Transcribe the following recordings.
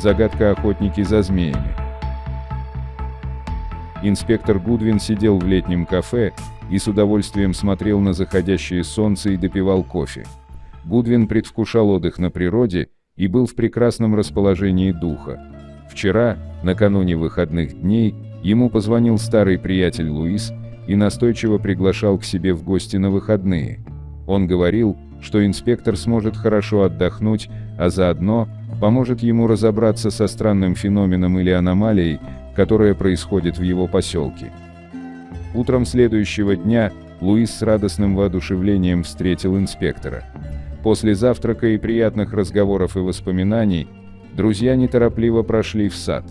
Загадка охотники за змеями. Инспектор Гудвин сидел в летнем кафе и с удовольствием смотрел на заходящее солнце и допивал кофе. Гудвин предвкушал отдых на природе и был в прекрасном расположении духа. Вчера, накануне выходных дней, ему позвонил старый приятель Луис и настойчиво приглашал к себе в гости на выходные. Он говорил, что инспектор сможет хорошо отдохнуть, а заодно поможет ему разобраться со странным феноменом или аномалией, которая происходит в его поселке. Утром следующего дня Луис с радостным воодушевлением встретил инспектора. После завтрака и приятных разговоров и воспоминаний, друзья неторопливо прошли в сад.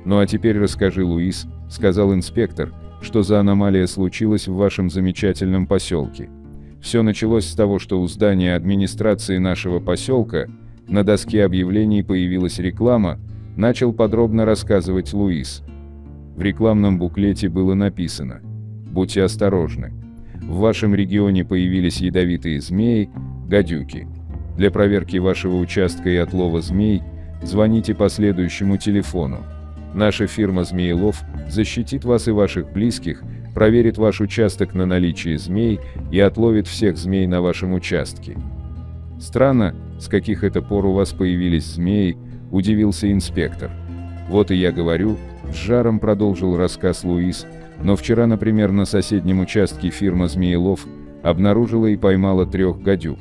«Ну а теперь расскажи, Луис», — сказал инспектор, — «что за аномалия случилась в вашем замечательном поселке?» Все началось с того, что у здания администрации нашего поселка на доске объявлений появилась реклама, начал подробно рассказывать Луис. В рекламном буклете было написано: «Будьте осторожны. В вашем регионе появились ядовитые змеи, гадюки. Для проверки вашего участка и отлова змей звоните по следующему телефону. Наша фирма «Змеелов» защитит вас и ваших близких, проверит ваш участок на наличие змей и отловит всех змей на вашем участке». «Странно, с каких это пор у вас появились змеи?» – удивился инспектор. «Вот и я говорю», – с жаром продолжил рассказ Луис, «но вчера, например, на соседнем участке фирма «Змеелов» обнаружила и поймала 3 гадюк.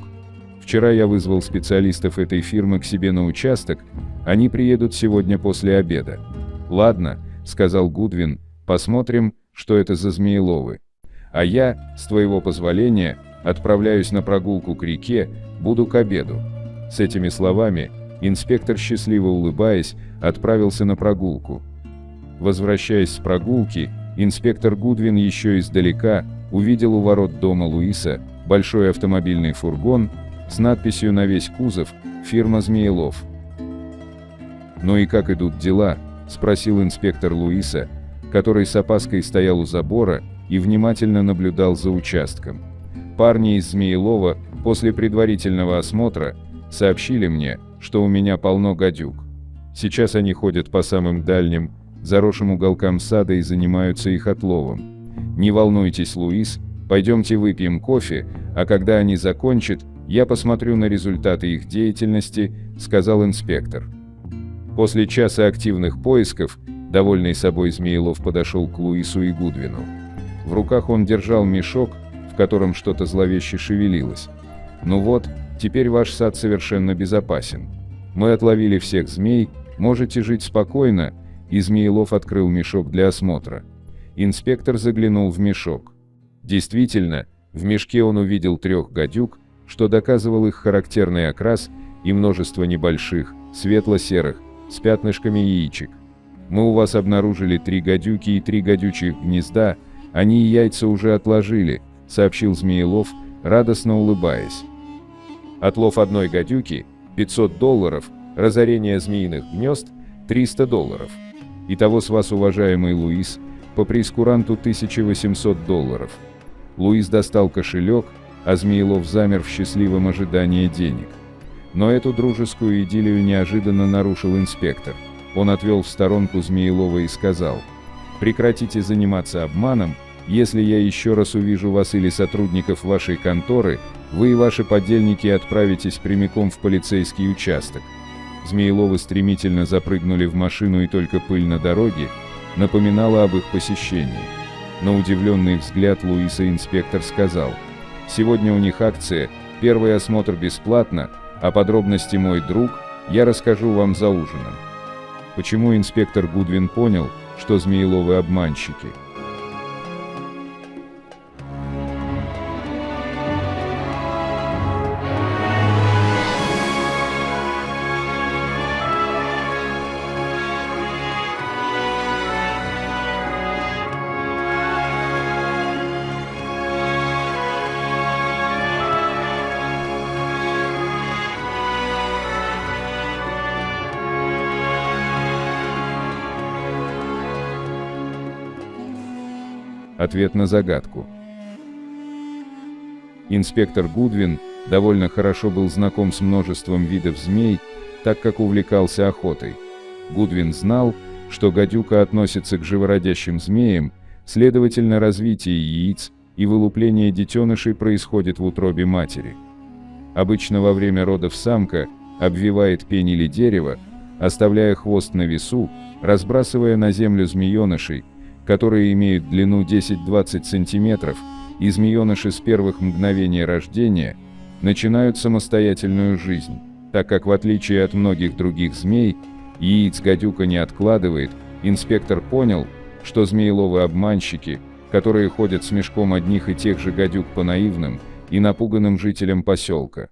Вчера я вызвал специалистов этой фирмы к себе на участок, они приедут сегодня после обеда». «Ладно», — сказал Гудвин, — «посмотрим, что это за змееловы. А я, с твоего позволения, отправляюсь на прогулку к реке, буду к обеду». С этими словами инспектор, счастливо улыбаясь, отправился на прогулку. Возвращаясь с прогулки, инспектор Гудвин еще издалека увидел у ворот дома Луиса большой автомобильный фургон с надписью на весь кузов «Фирма «Змеелов». «Ну и как идут дела?» — спросил инспектор Луиса, который с опаской стоял у забора и внимательно наблюдал за участком. «Парни из Змеелова после предварительного осмотра сообщили мне, что у меня полно гадюк. Сейчас они ходят по самым дальним, заросшим уголкам сада и занимаются их отловом. Не волнуйтесь, Луис, пойдемте выпьем кофе, а когда они закончат, я посмотрю на результаты их деятельности», — сказал инспектор. После часа активных поисков, довольный собой Змеелов подошел к Луису и Гудвину. В руках он держал мешок, в котором что-то зловеще шевелилось. «Ну вот, теперь ваш сад совершенно безопасен. Мы отловили всех змей, можете жить спокойно», и Змеелов открыл мешок для осмотра. Инспектор заглянул в мешок. Действительно, в мешке он увидел 3 гадюк, что доказывал их характерный окрас, и множество небольших, светло-серых, с пятнышками яичек. «Мы у вас обнаружили 3 гадюки и 3 гадючих гнезда, они и яйца уже отложили», — сообщил Змеелов, радостно улыбаясь. «Отлов одной гадюки — $500, разорение змеиных гнезд — $300. Итого с вас, уважаемый Луис, по прейскуранту $1800. Луис достал кошелек, а Змеелов замер в счастливом ожидании денег. Но эту дружескую идиллию неожиданно нарушил инспектор. Он отвел в сторонку Змеелова и сказал: «Прекратите заниматься обманом, если я еще раз увижу вас или сотрудников вашей конторы, вы и ваши подельники отправитесь прямиком в полицейский участок». Змееловы стремительно запрыгнули в машину, и только пыль на дороге напоминала об их посещении. На удивленный взгляд Луиса инспектор сказал: «Сегодня у них акция, первый осмотр бесплатно, а подробности, мой друг, я расскажу вам за ужином». Почему инспектор Гудвин понял, что Змееловы обманщики? Ответ на загадку. Инспектор Гудвин довольно хорошо был знаком с множеством видов змей, так как увлекался охотой. Гудвин знал, что гадюка относится к живородящим змеям, следовательно, развитие яиц и вылупление детенышей происходит в утробе матери. Обычно во время родов самка обвивает пень или дерево, оставляя хвост на весу, разбрасывая на землю змеенышей, которые имеют длину 10-20 см, и змееныши с первых мгновений рождения начинают самостоятельную жизнь, так как в отличие от многих других змей, яиц гадюка не откладывает. Инспектор понял, что змееловы-обманщики, которые ходят с мешком одних и тех же гадюк по наивным и напуганным жителям поселка,